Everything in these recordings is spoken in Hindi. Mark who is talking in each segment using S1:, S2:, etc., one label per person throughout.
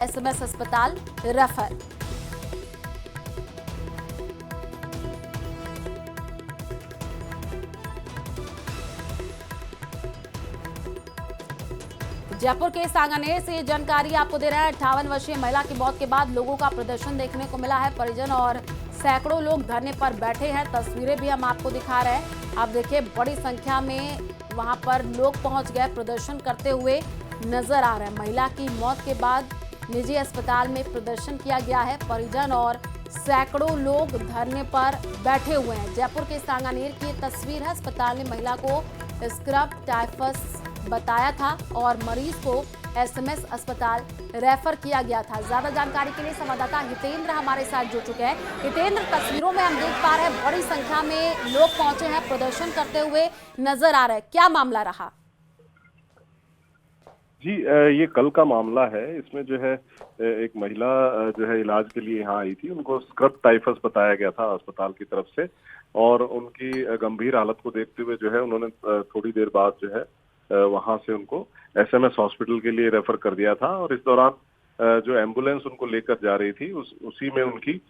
S1: एसएमएस अस्पताल रेफर। जयपुर के सांगानेर से ये जानकारी आपको दे रहे हैं। 58 वर्षीय महिला की मौत के बाद लोगों का प्रदर्शन देखने को मिला है। परिजन और सैकड़ों लोग धरने पर बैठे हैं। तस्वीरें भी हम आपको दिखा रहे हैं। आप देखिए, बड़ी संख्या में वहां पर लोग पहुंच गए, प्रदर्शन करते हुए नजर आ रहे हैं। महिला की मौत के बाद निजी अस्पताल में प्रदर्शन किया गया है। परिजन और सैकड़ों लोग धरने पर बैठे हुए हैं। जयपुर के सांगानेर की तस्वीर है। अस्पताल ने महिला को स्क्रब टाइफस बताया था और मरीज को एसएमएस अस्पताल रेफर किया गया था। ज्यादा जानकारी के लिए संवाददाता हितेंद्र हमारे साथ जुड़ चुके हैं। हितेंद्र, तस्वीरों में हम देख पा रहे हैं बड़ी संख्या में लोग पहुंचे हैं, प्रदर्शन करते हुए नजर आ रहे हैं। क्या मामला रहा?
S2: जी, ये कल का मामला है। इसमें जो है एक महिला जो है इलाज के लिए यहाँ आई थी। उनको स्क्रब टाइफस बताया गया था अस्पताल की तरफ से, और उनकी गंभीर हालत को देखते हुए जो है उन्होंने थोड़ी देर बाद जो है वहां से उनको एसएमएस हॉस्पिटल के लिए रेफर कर दिया था। और इस दौरान जो एम्बुलेंस उनको लेकर जा रही थी उसी में उनकी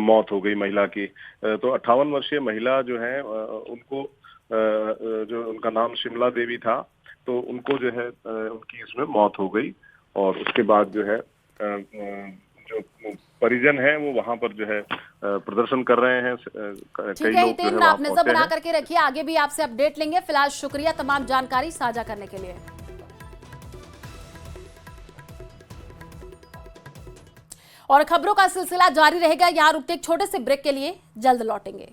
S2: मौत हो गई महिला की। तो 58 वर्षीय महिला जो है उनको जो उनका नाम शिमला देवी था, तो उनको जो है उनकी इसमें मौत हो गई। और उसके बाद जो है जो परिजन है वो वहां पर जो है प्रदर्शन कर रहे हैं।
S1: ठीक है हितेंद्र, आप नजर बना करके रखिए, आगे भी आपसे अपडेट लेंगे। फिलहाल शुक्रिया तमाम जानकारी साझा करने के लिए। और खबरों का सिलसिला जारी रहेगा। यहाँ रुकते एक छोटे से ब्रेक के लिए, जल्द लौटेंगे।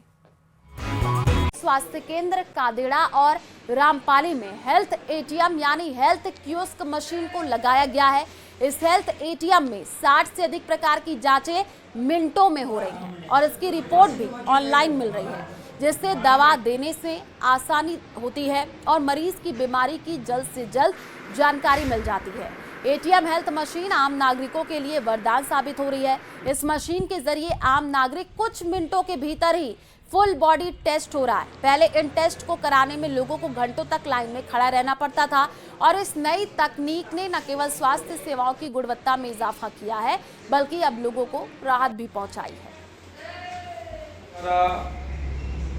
S1: स्वास्थ्य केंद्र कादेड़ा और रामपाली में हेल्थ एटीएम यानी हेल्थ कियोस्क मशीन को लगाया गया है। इस हेल्थ एटीएम में 60 से अधिक प्रकार की जांचें मिनटों में हो रही हैं और इसकी रिपोर्ट भी ऑनलाइन मिल रही है, जिससे दवा देने से आसानी होती है और मरीज की बीमारी की जल्द से जल्द जानकारी मिल जाती है। एटीएम हेल्थ मशीन आम नागरिकों के लिए वरदान साबित हो रही है। इस मशीन के जरिए आम नागरिक कुछ मिनटों के भीतर ही फुल बॉडी टेस्ट हो रहा है। पहले इन टेस्ट को कराने में लोगों को घंटों तक लाइन में खड़ा रहना पड़ता था और इस नई तकनीक ने न केवल स्वास्थ्य सेवाओं की गुणवत्ता में इजाफा किया है, बल्कि अब लोगों को राहत भी पहुंचाई है।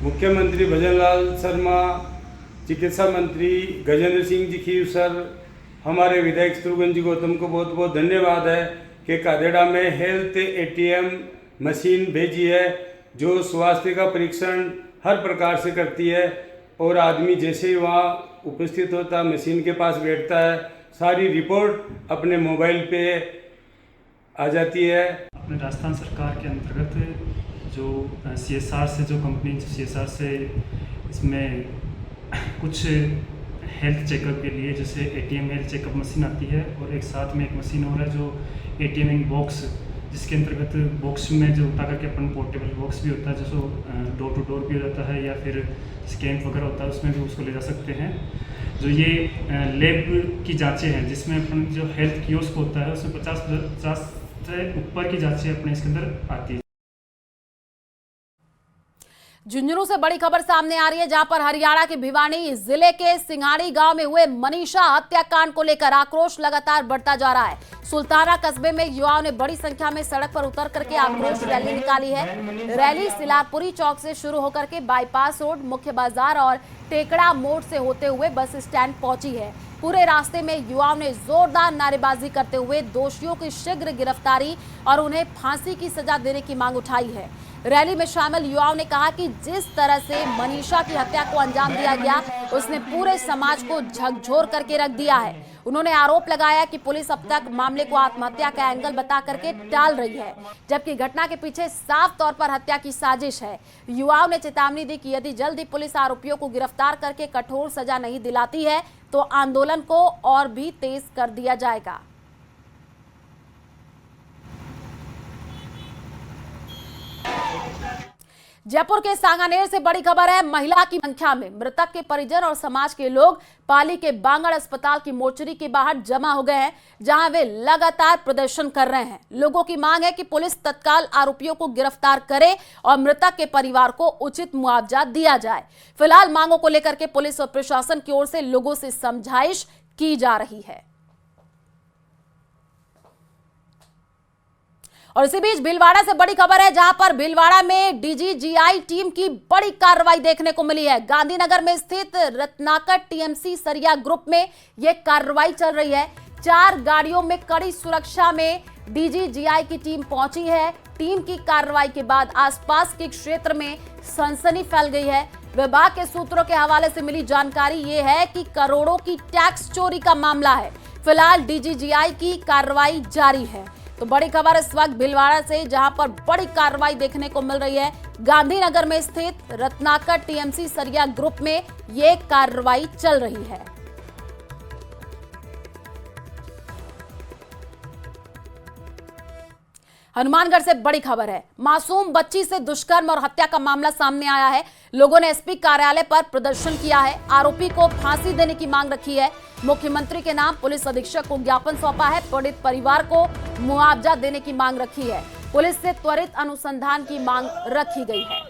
S3: मुख्यमंत्री भजनलाल शर्मा, चिकित्सा मंत्री गजेंद्र सिंह जी खीर सर, हमारे विधायक शत्रुघ्न जी गौतम को बहुत बहुत धन्यवाद है कि कादेड़ा में हेल्थ एटीएम मशीन भेजी है, जो स्वास्थ्य का परीक्षण हर प्रकार से करती है। और आदमी जैसे ही वहाँ उपस्थित होता है, मशीन के पास बैठता है, सारी रिपोर्ट अपने मोबाइल पे आ जाती है।
S4: अपने राजस्थान सरकार के अंतर्गत जो CSR से जो कंपनी CSR से इसमें कुछ हेल्थ चेकअप के लिए जैसे ATM हेल्थ चेकअप मशीन आती है, और एक साथ में एक मशीन और है जो ATM बॉक्स, जिसके अंतर्गत बॉक्स में जो उठा करके अपन पोर्टेबल बॉक्स भी होता है, जो डोर टू डोर भी हो जाता है या फिर स्कैन वगैरह होता है, उसमें भी उसको ले जा सकते हैं। जो ये लैब की जांचें हैं, जिसमें अपन जो हेल्थ कियोस्क होता है उसमें 50 से ऊपर की जांचें अपने इसके अंदर आती है।
S1: झुंझुनू से बड़ी खबर सामने आ रही है, जहां पर हरियाणा के भिवानी जिले के सिंघाड़ी गांव में हुए मनीषा हत्याकांड को लेकर आक्रोश लगातार बढ़ता जा रहा है। सुल्ताना कस्बे में युवाओं ने बड़ी संख्या में सड़क पर उतर करके आक्रोश रैली निकाली है। रैली सिलारपुरी चौक से शुरू होकर के बाईपास रोड, मुख्य बाजार और टेकड़ा मोड़ से होते हुए बस स्टैंड पहुंची है। पूरे रास्ते में युवाओं ने जोरदार नारेबाजी करते हुए दोषियों की शीघ्र गिरफ्तारी और उन्हें फांसी की सजा देने की मांग उठाई है। रैली में शामिल युवाओं ने कहा कि जिस तरह से मनीषा की हत्या को अंजाम दिया गया, उसने पूरे समाज को झकझोर करके रख दिया है। उन्होंने आरोप लगाया कि पुलिस अब तक मामले को आत्महत्या का एंगल बता करके टाल रही है, जबकि घटना के पीछे साफ तौर पर हत्या की साजिश है। युवाओं ने चेतावनी दी कि यदि जल्दी पुलिस आरोपियों को गिरफ्तार करके कठोर सजा नहीं दिलाती है तो आंदोलन को और भी तेज कर दिया जाएगा। जयपुर के सांगानेर से बड़ी खबर है। महिला की संख्या में मृतक के परिजन और समाज के लोग पाली के बांगड़ अस्पताल की मोर्चरी के बाहर जमा हो गए हैं, जहां वे लगातार प्रदर्शन कर रहे हैं। लोगों की मांग है कि पुलिस तत्काल आरोपियों को गिरफ्तार करे और मृतक के परिवार को उचित मुआवजा दिया जाए। फिलहाल मांगों को लेकर के पुलिस और प्रशासन की ओर से लोगों से समझाइश की जा रही है। और इसी बीच भीलवाड़ा से बड़ी खबर है, जहां पर भीलवाड़ा में डीजीजीआई टीम की बड़ी कार्रवाई देखने को मिली है। गांधीनगर में स्थित रत्नाकर टीएमसी सरिया ग्रुप में यह कार्रवाई चल रही है। 4 गाड़ियों में कड़ी सुरक्षा में डीजीजीआई की टीम पहुंची है। टीम की कार्रवाई के बाद आसपास के क्षेत्र में सनसनी फैल गई है। विभाग के सूत्रों के हवाले से मिली जानकारी ये है कि करोड़ों की टैक्स चोरी का मामला है। फिलहाल डीजीजीआई की कार्रवाई जारी है। तो बड़ी खबर इस वक्त भीलवाड़ा से, जहां पर बड़ी कार्रवाई देखने को मिल रही है। गांधीनगर में स्थित रत्नाकर टीएमसी सरिया ग्रुप में यह कार्रवाई चल रही है। हनुमानगढ़ से बड़ी खबर है। मासूम बच्ची से दुष्कर्म और हत्या का मामला सामने आया है। लोगों ने एसपी कार्यालय पर प्रदर्शन किया है। आरोपी को फांसी देने की मांग रखी है। मुख्यमंत्री के नाम पुलिस अधीक्षक को ज्ञापन सौंपा है। पीड़ित परिवार को मुआवजा देने की मांग रखी है। पुलिस से त्वरित अनुसंधान की मांग रखी गई है।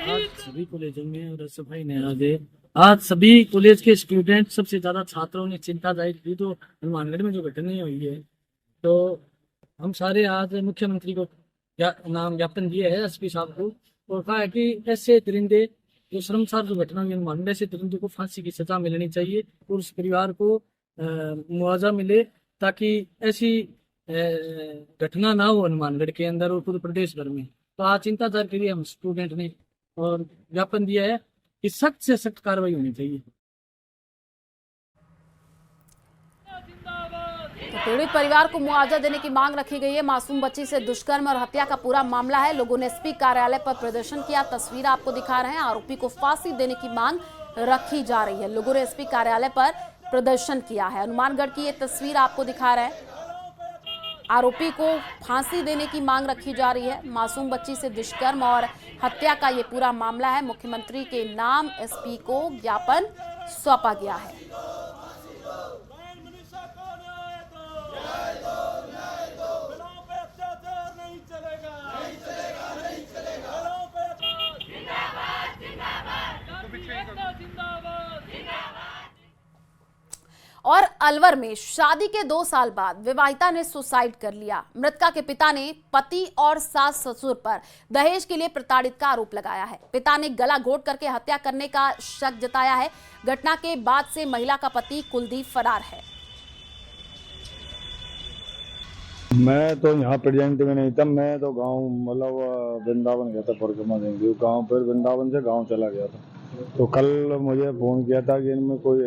S5: आज सभी कॉलेजों में और सफाई नहीं आज सभी कॉलेज के स्टूडेंट, सबसे ज्यादा छात्रों ने चिंता जाहिर की। तो हनुमानगढ़ में जो घटना हुई है, तो हम सारे आज मुख्यमंत्री को नाम ज्ञापन दिए है, एसपी साहब को, और कहा है कि ऐसे दरिंदे जो शर्मसार जो घटना हुई हनुमानगढ़, ऐसे दरिंदे को फांसी की सजा मिलनी चाहिए और उस परिवार को मुआवजा मिले, ताकि ऐसी घटना ना हो हनुमानगढ़ के अंदर और पूरे प्रदेश भर में। तो आज चिंता जाहिर करिए हम स्टूडेंट ने और ज्ञापन दिया है कि सख्त से सख्त कार्रवाई होनी चाहिए।
S1: तो पीड़ित परिवार को मुआवजा देने की मांग रखी गई है। मासूम बच्ची से दुष्कर्म और हत्या का पूरा मामला है। लोगों ने एसपी कार्यालय पर प्रदर्शन किया। तस्वीर आपको दिखा रहे हैं। आरोपी को फांसी देने की मांग रखी जा रही है। लोगों ने एसपी कार्यालय पर प्रदर्शन किया है। हनुमानगढ़ की ये तस्वीर आपको दिखा रहे हैं। आरोपी को फांसी देने की मांग रखी जा रही है। मासूम बच्ची से दुष्कर्म और हत्या का ये पूरा मामला है। मुख्यमंत्री के नाम एसपी को ज्ञापन सौंपा गया है। और अलवर में शादी के 2 साल बाद विवाहिता ने सुसाइड कर लिया। मृतका के पिता ने पति और सास ससुर पर दहेज के लिए प्रताड़ित का आरोप लगाया है। पिता ने गला घोट करके हत्या करने का शक जताया है। घटना के बाद से महिला का पति कुलदीप फरार है।
S6: मैं तो यहाँ प्रेजेंट में नहीं था। मैं तो गांव मतलब वृंदावन गया था परिक्रमा देंगे गांव पर। वृंदावन से गांव चला गया था। तो कल मुझे फोन किया था कि इनमें कोई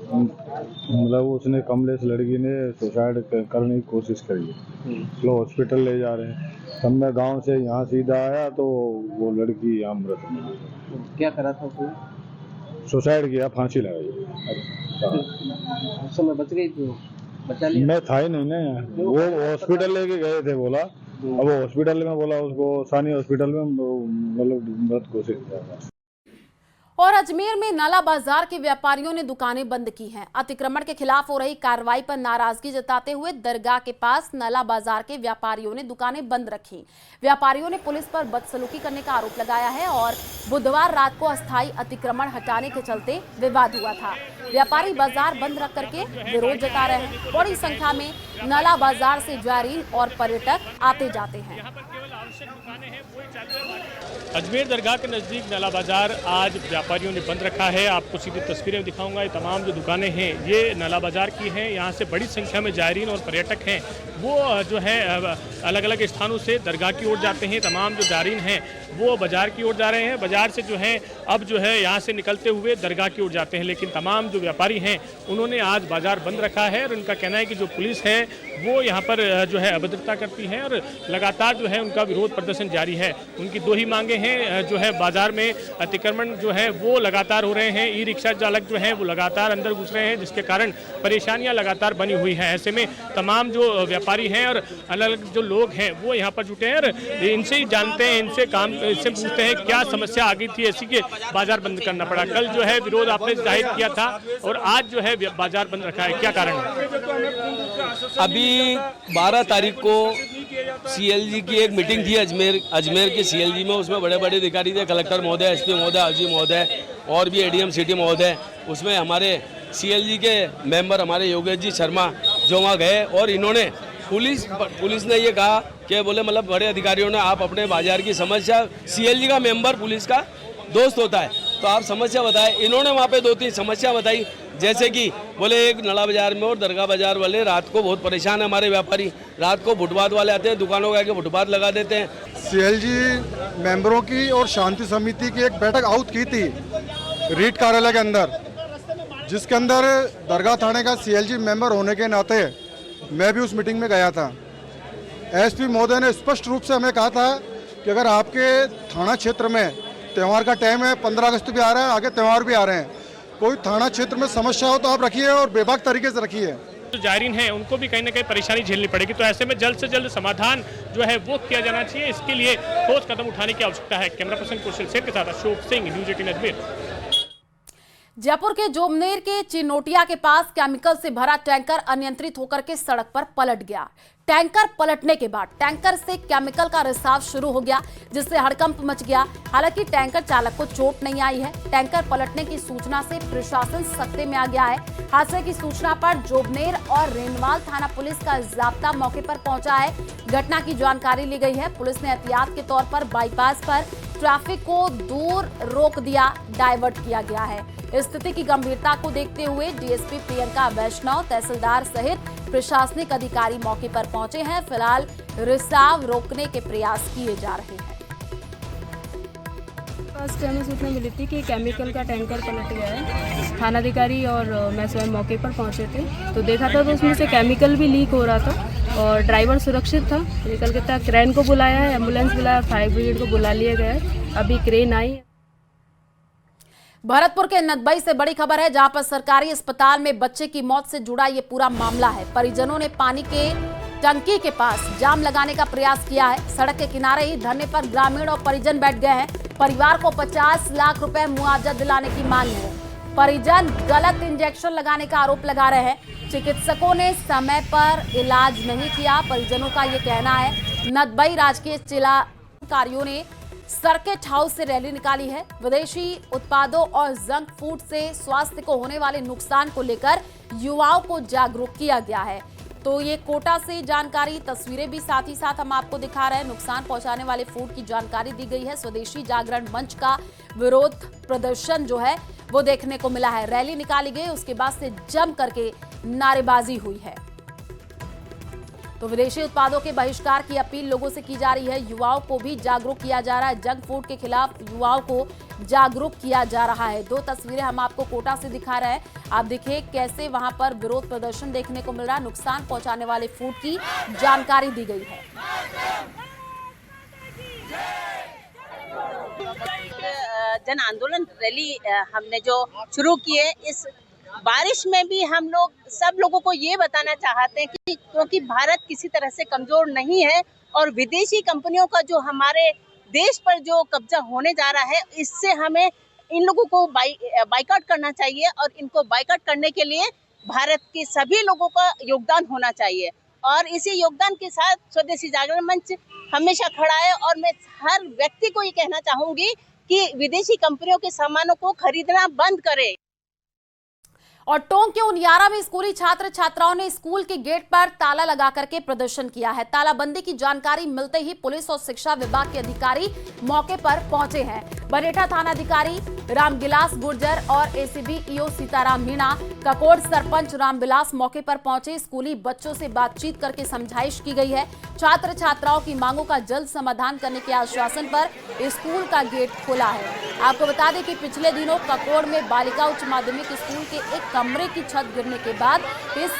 S6: मतलब उसने कमलेश लड़की ने सुसाइड करने की कोशिश करी है, लोग हॉस्पिटल ले जा रहे हैं। तब मैं गांव से यहाँ सीधा आया तो वो लड़की यहाँ मृत मिली।
S7: क्या करा था उसने?
S6: सुसाइड किया, फांसी लगाई।
S7: उस समय बच गई थी? बचा लिया?
S6: मैं था ही नहीं ना यहाँ। वो हॉस्पिटल लेके गए थे बोला। अब वो हॉस्पिटल में बोला उसको सानी हॉस्पिटल में मतलब मृत घोषित किया।
S1: और अजमेर में नाला बाजार के व्यापारियों ने दुकानें बंद की हैं। अतिक्रमण के खिलाफ हो रही कार्रवाई पर नाराजगी जताते हुए दरगाह के पास नाला बाजार के व्यापारियों ने दुकानें बंद रखी। व्यापारियों ने पुलिस पर बदसलूकी करने का आरोप लगाया है और बुधवार रात को अस्थायी अतिक्रमण हटाने के चलते विवाद हुआ था। व्यापारी बाजार बंद रख करके विरोध जता रहे हैं। बड़ी संख्या में नाला बाजार से जायरीन और पर्यटक आते जाते हैं।
S8: अजमेर दरगाह के नज़दीक नाला बाजार आज व्यापारियों ने बंद रखा है। आपको सीधी तस्वीरें दिखाऊंगा। ये तमाम जो दुकानें हैं ये नाला बाजार की हैं। यहाँ से बड़ी संख्या में जायरीन और पर्यटक हैं वो जो है अलग अलग स्थानों से दरगाह की ओर जाते हैं। तमाम जो जायरीन हैं वो बाजार की ओर जा रहे हैं। बाजार से जो है अब जो है यहाँ से निकलते हुए दरगाह की ओर जाते हैं। लेकिन तमाम जो व्यापारी हैं उन्होंने आज बाजार बंद रखा है और उनका कहना है कि जो पुलिस है वो यहाँ पर जो है अभद्रता करती है और लगातार जो है उनका विरोध प्रदर्शन जारी है। उनकी 2 ही मांगे हैं। जो है बाजार में अतिक्रमण जो है वो लगातार हो रहे हैं। ई रिक्शा चालक जो है वो लगातार अंदर घुस रहे हैं, जिसके कारण परेशानियां लगातार बनी हुई हैं। ऐसे में तमाम जो व्यापारी हैं और अलग अलग जो लोग हैं वो यहाँ पर जुटे हैं और इनसे ही जानते हैं, इनसे पूछते हैं क्या समस्या आ गई थी ऐसी कि बाजार बंद करना पड़ा। कल जो है विरोध आपने जाहिर किया था और आज जो है बाजार बंद रखा है, क्या कारण है?
S9: अभी 12 तारीख को सीएलजी की एक मीटिंग थी अजमेर के सीएलजी में। उसमें बड़े बड़े अधिकारी थे, कलेक्टर महोदय, एसपी महोदय, आईजी महोदय और भी एडीएम सिटी महोदय। उसमें हमारे सीएलजी के मेंबर हमारे योगेश जी शर्मा जो वहाँ गए और इन्होंने पुलिस ने ये कहा कि बोले मतलब बड़े अधिकारियों ने आप अपने बाजार की समस्या, सीएलजी का मेंबर पुलिस का दोस्त होता है तो आप समस्या बताएं। इन्होंने वहाँ पे 2-3 समस्या बताई, जैसे कि बोले एक नला बाजार में और दरगाह बाजार वाले रात को बहुत परेशान है हमारे व्यापारी, रात को फुटपाथ वाले आते हैं दुकानों के आगे फुटपाथ लगा देते हैं।
S10: सीएलजी मेंबरों की और शांति समिति की एक बैठक आउट की थी रीट कार्यालय के अंदर, जिसके अंदर दरगाह थाने का सीएलजी मेंबर होने के नाते मैं भी उस मीटिंग में गया था। एसपी महोदय ने स्पष्ट रूप से हमें कहा था कि अगर आपके थाना क्षेत्र में त्यौहार का टाइम है, 15 अगस्त भी आ रहा है, आगे त्यौहार भी आ रहे हैं, कोई थाना क्षेत्र में समस्या हो तो आप रखिए और बेबाक तरीके से रखिए।
S8: जो जायरीन हैं उनको भी कहीं ना कहीं परेशानी झेलनी पड़ेगी, तो ऐसे में जल्द से जल्द समाधान जो है वो किया जाना चाहिए। इसके लिए ठोस कदम उठाने की आवश्यकता है। कैमरा पर्सन कुशल सेठ के साथ अशोक सिंह, न्यूज़ 18 अजमेर।
S1: जयपुर के जोमनेर के चिनोटिया के पास केमिकल से भरा टैंकर अनियंत्रित होकर के सड़क पर पलट गया। टैंकर पलटने के बाद टैंकर से केमिकल का रिसाव शुरू हो गया, जिससे हड़कंप मच गया। हालांकि टैंकर चालक को चोट नहीं आई है। टैंकर पलटने की सूचना से प्रशासन सख्ते में आ गया है। हादसे की सूचना पर जोबनेर और रेनवाल थाना पुलिस का जाब्ता मौके पर पहुंचा है। घटना की जानकारी ली गई है। पुलिस ने एहतियात के तौर पर बाईपास पर ट्रैफिक को दूर रोक दिया, डाइवर्ट किया गया है। स्थिति की गंभीरता को देखते हुए डीएसपी प्रियंका वैष्णव, तहसीलदार सहित प्रशासनिक अधिकारी मौके पर पहुंचे हैं। फिलहाल रिसाव रोकने के प्रयास किए जा रहे हैं।
S11: फर्स्ट हमें सूचना मिली थी कि केमिकल का टैंकर पलट गया है। थानाधिकारी और मैं स्वयं मौके पर पहुंचे थे तो देखा था तो उसमें से केमिकल भी लीक हो रहा था और ड्राइवर सुरक्षित था। निकल के तक क्रेन को बुलाया है, एम्बुलेंस बुलाया, फायर ब्रिगेड को बुला लिया गया है। अभी क्रेन आई।
S1: भरतपुर के नदबई से बड़ी खबर है, जहां पर सरकारी अस्पताल में बच्चे की मौत से जुड़ा ये पूरा मामला है। परिजनों ने पानी के टंकी के पास जाम लगाने का प्रयास किया है। सड़क के किनारे ही धरने पर ग्रामीण और परिजन बैठ गए हैं। परिवार को 50 लाख रुपए मुआवजा दिलाने की मांग है। परिजन गलत इंजेक्शन लगाने का आरोप लगा रहे हैं। चिकित्सकों ने समय पर इलाज नहीं किया, परिजनों का ये कहना है। नदबई राजकीय जिलाधिकारियों ने सर्किट हाउस से रैली निकाली है। विदेशी उत्पादों और जंक फूड से स्वास्थ्य को होने वाले नुकसान को लेकर युवाओं को जागरूक किया गया है। तो ये कोटा से जानकारी, तस्वीरें भी साथ ही साथ हम आपको दिखा रहे हैं। नुकसान पहुंचाने वाले फूड की जानकारी दी गई है। स्वदेशी जागरण मंच का विरोध प्रदर्शन जो है वो देखने को मिला है। रैली निकाली गई, उसके बाद से जम करके नारेबाजी हुई है। तो विदेशी उत्पादों के बहिष्कार की अपील लोगों से की जा रही है। युवाओं को भी जागरूक किया जा रहा है। जंक फूड के खिलाफ युवाओं को जागरूक किया जा रहा है। 2 तस्वीरें हम आपको कोटा से दिखा रहे हैं। आप देखिए कैसे वहां पर विरोध प्रदर्शन देखने को मिल रहा है। नुकसान पहुंचाने वाले फूड की जानकारी दी गई है।
S12: जन आंदोलन रैली हमने जो शुरू की है, इस बारिश में भी हम लोग सब लोगों को ये बताना चाहते हैं कि क्योंकि भारत किसी तरह से कमजोर नहीं है और विदेशी कंपनियों का जो हमारे देश पर जो कब्जा होने जा रहा है, इससे हमें इन लोगों को बाइकआउट करना चाहिए और इनको बाइकआउट करने के लिए भारत के सभी लोगों का योगदान होना चाहिए। और इसी योगदान के साथ स्वदेशी जागरण मंच हमेशा खड़ा है और मैं हर व्यक्ति को ये कहना चाहूंगी कि विदेशी कंपनियों के सामानों को खरीदना बंद करें।
S1: और टोंक के उनियारा में स्कूली छात्र छात्राओं ने स्कूल के गेट पर ताला लगा करके प्रदर्शन किया है। तालाबंदी की जानकारी मिलते ही पुलिस और शिक्षा विभाग के अधिकारी मौके पर पहुंचे हैं। बनेठा थानाधिकारी रामविलास गुर्जर और एसीबी ईओ सीताराम मीणा, ककोड़ सरपंच रामविलास मौके पर पहुंचे। स्कूली बच्चों से बातचीत करके समझाइश की गई है। छात्र छात्राओं की मांगों का जल्द समाधान करने के आश्वासन पर स्कूल का गेट खोला है। आपको बता दें कि पिछले दिनों ककोड़ में बालिका उच्च माध्यमिक स्कूल के एक कमरे की छत गिरने के बाद इस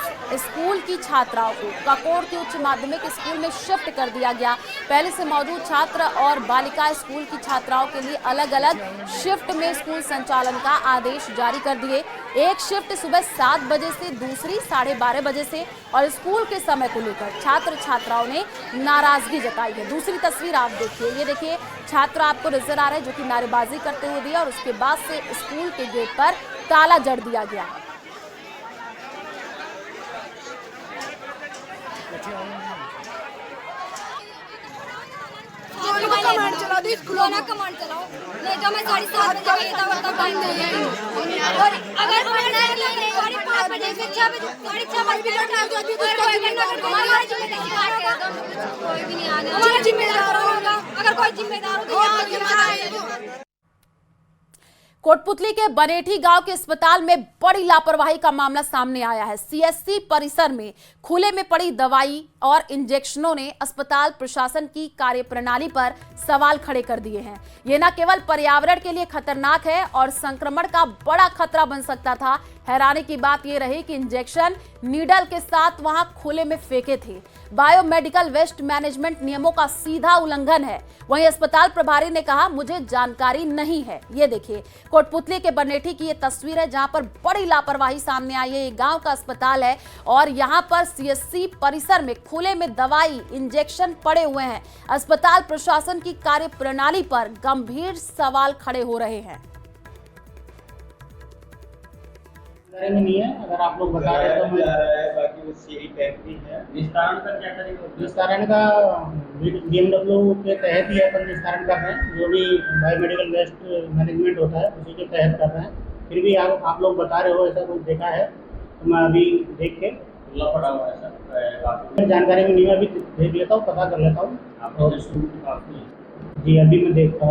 S1: स्कूल की छात्राओं को ककोड़ के उच्च माध्यमिक स्कूल में शिफ्ट कर दिया गया। पहले से मौजूद छात्र और बालिका स्कूल की छात्राओं के लिए अलग अलग शिफ्ट में स्कूल संचालन का आदेश जारी कर दिए। एक शिफ्ट सुबह 7 बजे से, दूसरी 12:30 बजे से। और स्कूल के समय को लेकर छात्र छात्राओं ने नाराजगी जताई है। दूसरी तस्वीर आप देखिए, ये देखिए छात्र आपको नजर आ रहे हैं जो कि नारेबाजी करते हुए दिया और उसके बाद से स्कूल के गेट पर ताला जड़ दिया गया।
S13: कमांड चला दो, स्कूलों ना कमांड चलाओ, नहीं तो मैं 7:30 बजे तक टाइम नहीं है। और अगर हमारा जिम्मेदार होगा, अगर कोई जिम्मेदार हो तो यहाँ जिम्मेदार।
S1: कोटपुतली के बनेठी गांव के अस्पताल में बड़ी लापरवाही का मामला सामने आया है। सीएससी परिसर में खुले में पड़ी दवाई और इंजेक्शनों ने अस्पताल प्रशासन की कार्यप्रणाली पर सवाल खड़े कर दिए हैं। ये न केवल पर्यावरण के लिए खतरनाक है और संक्रमण का बड़ा खतरा बन सकता था। हैरानी की बात यह रही कि इंजेक्शन नीडल के साथ वहां खुले में फेंके थे। बायोमेडिकल वेस्ट मैनेजमेंट नियमों का सीधा उल्लंघन है। वहीं अस्पताल प्रभारी ने कहा, मुझे जानकारी नहीं है। ये देखिए, कोटपुतली के बनेठी की ये तस्वीर है जहां पर बड़ी लापरवाही सामने आई है। ये गांव का अस्पताल है और यहां पर सीएससी परिसर में खुले में दवाई, इंजेक्शन पड़े हुए हैं। अस्पताल प्रशासन की कार्यप्रणाली पर गंभीर सवाल खड़े हो रहे हैं।
S7: में नहीं है, अगर आप लोग बता रहे हैं तो
S14: बाकी वो सीरी फैक्ट्री है।
S7: निस्तारण का क्या करेंगे? निस्तारण का बीएमडब्ल्यू के तहत ही अपन निस्तारण कर रहे हैं। जो भी बायोमेडिकल वेस्ट मैनेजमेंट होता है उसी के तहत कर रहे हैं। फिर भी आप लोग बता रहे हो ऐसा कुछ देखा है तो मैं अभी देख के
S14: पड़ा हुआ है सर,
S7: जानकारी में नहीं, मैं अभी देख लेता हूँ, पता कर लेता हूँ। जी अभी मैं देखता हूँ।